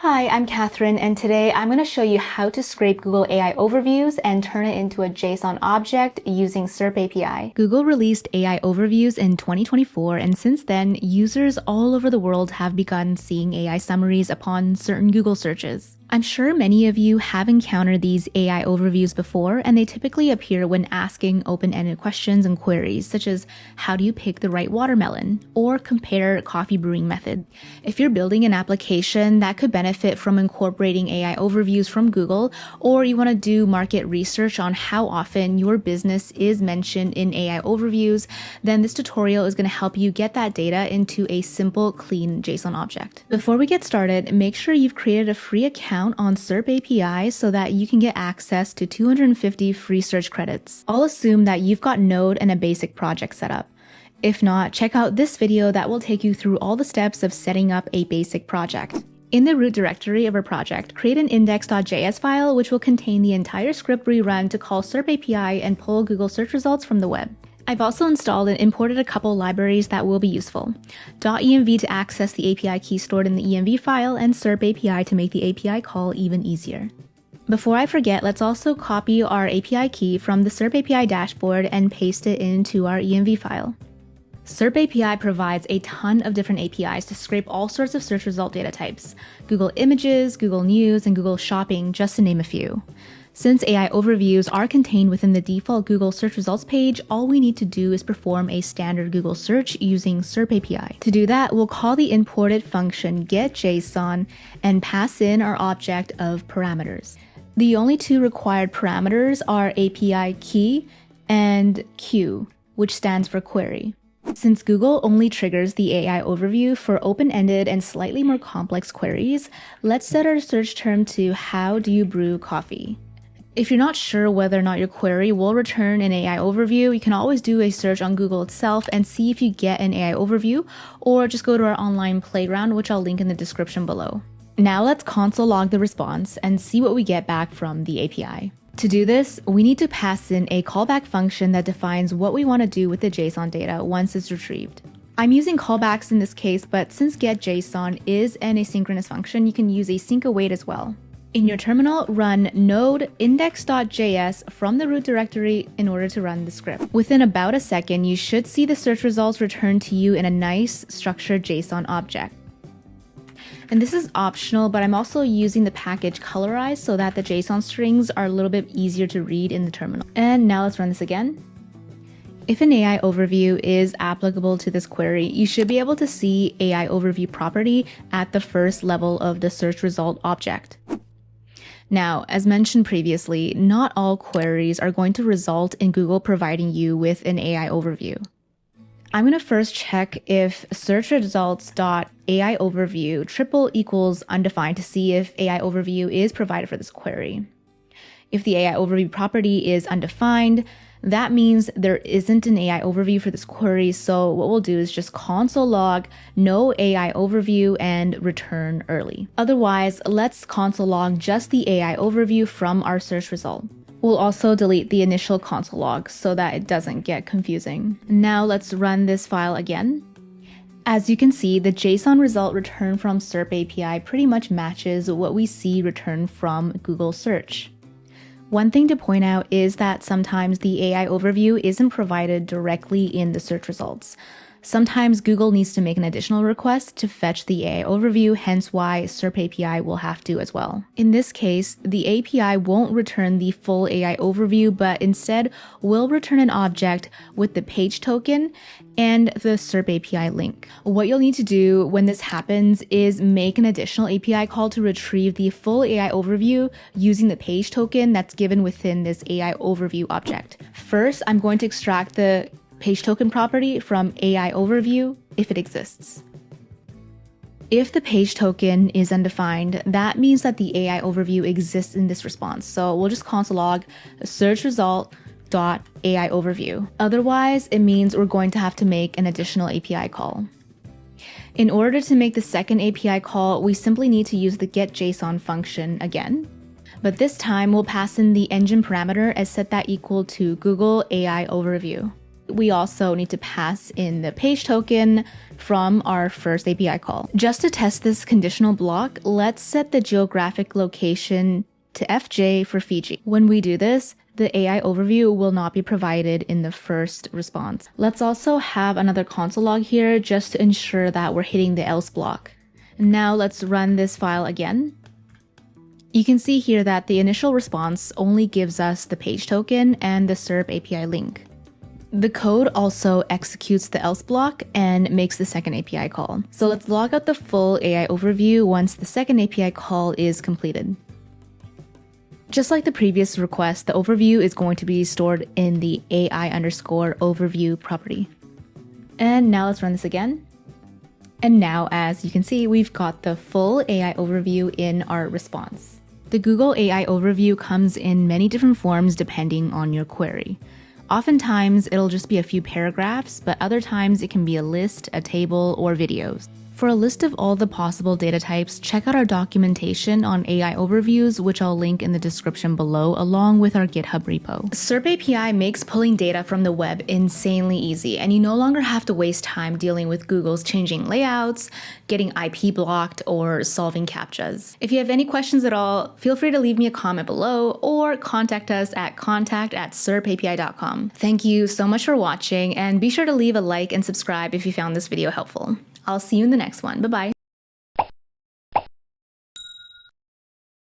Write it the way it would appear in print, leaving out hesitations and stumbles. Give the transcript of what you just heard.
Hi, I'm Catherine, and today I'm going to show you how to scrape Google AI Overviews and turn it into a JSON object using SerpApi. Google released AI Overviews in 2024, and since then, users all over the world have begun seeing AI summaries upon certain Google searches. I'm sure many of you have encountered these AI overviews before, and they typically appear when asking open-ended questions and queries, such as how do you pick the right watermelon, or compare coffee brewing method. If you're building an application that could benefit from incorporating AI overviews from Google, or you want to do market research on how often your business is mentioned in AI overviews, then this tutorial is going to help you get that data into a simple, clean JSON object. Before we get started, make sure you've created a free account on SerpApi so that you can get access to 250 free search credits. I'll assume that you've got Node and a basic project set up. If not, check out this video that will take you through all the steps of setting up a basic project. In the root directory of our project, create an index.js file which will contain the entire script we run to call SerpApi and pull Google search results from the web. I've also installed and imported a couple libraries that will be useful. .env to access the API key stored in the env file, and SerpApi to make the API call even easier. Before I forget, let's also copy our API key from the SerpApi dashboard and paste it into our env file. SerpApi provides a ton of different APIs to scrape all sorts of search result data types: Google Images, Google News, and Google Shopping, just to name a few. Since AI overviews are contained within the default Google search results page, all we need to do is perform a standard Google search using SerpApi. To do that, we'll call the imported function getJson and pass in our object of parameters. The only two required parameters are API key and Q, which stands for query. Since Google only triggers the AI overview for open-ended and slightly more complex queries, let's set our search term to how do you brew coffee. If you're not sure whether or not your query will return an AI overview, you can always do a search on Google itself and see if you get an AI overview, or just go to our online playground, which I'll link in the description below. Now let's console log the response and see what we get back from the API. To do this, we need to pass in a callback function that defines what we want to do with the JSON data once it's retrieved. I'm using callbacks in this case, but since getJson is an asynchronous function, you can use async await as well. In your terminal, run node index.js from the root directory in order to run the script. Within about a second, you should see the search results returned to you in a nice structured JSON object. And this is optional, but I'm also using the package colorize so that the JSON strings are a little bit easier to read in the terminal. And now let's run this again. If an AI overview is applicable to this query, you should be able to see AI overview property at the first level of the search result object. Now, as mentioned previously, not all queries are going to result in Google providing you with an AI overview. I'm going to first check if search results.ai overview triple equals undefined to see if AI overview is provided for this query. If the AI overview property is undefined, that means there isn't an AI overview for this query, so what we'll do is just console log no AI overview and return early. Otherwise, let's console log just the AI overview from our search result. We'll also delete the initial console log so that it doesn't get confusing. Now let's run this file again. As you can see, the JSON result returned from SerpApi pretty much matches what we see returned from Google search. One thing to point out is that sometimes the AI overview isn't provided directly in the search results. Sometimes Google needs to make an additional request to fetch the AI overview, hence why SerpApi will have to as well. In this case, the API won't return the full AI overview, but instead will return an object with the page token and the SerpApi link. What you'll need to do when this happens is make an additional API call to retrieve the full AI overview using the page token that's given within this AI overview object. First, I'm going to extract the page token property from AI overview if it exists. If the page token is undefined, that means that the AI overview exists in this response. So we'll just console log search result .ai overview. Otherwise, it means we're going to have to make an additional API call. In order to make the second API call, we simply need to use the getJson function again. But this time we'll pass in the engine parameter and set that equal to Google AI overview. We also need to pass in the page token from our first API call. Just to test this conditional block, let's set the geographic location to FJ for Fiji. When we do this, the AI overview will not be provided in the first response. Let's also have another console log here just to ensure that we're hitting the else block. Now let's run this file again. You can see here that the initial response only gives us the page token and the SerpApi link. The code also executes the else block and makes the second API call. So let's log out the full AI overview once the second API call is completed. Just like the previous request, the overview is going to be stored in the AI_overview property. And now let's run this again. And now, as you can see, we've got the full AI overview in our response. The Google AI overview comes in many different forms depending on your query. Oftentimes, it'll just be a few paragraphs, but other times it can be a list, a table, or videos. For a list of all the possible data types, check out our documentation on AI overviews, which I'll link in the description below, along with our GitHub repo. SerpApi makes pulling data from the web insanely easy, and you no longer have to waste time dealing with Google's changing layouts, getting IP blocked, or solving CAPTCHAs. If you have any questions at all, feel free to leave me a comment below or contact us at contact@serpapi.com. Thank you so much for watching, and be sure to leave a like and subscribe if you found this video helpful. I'll see you in the next one. Bye-bye.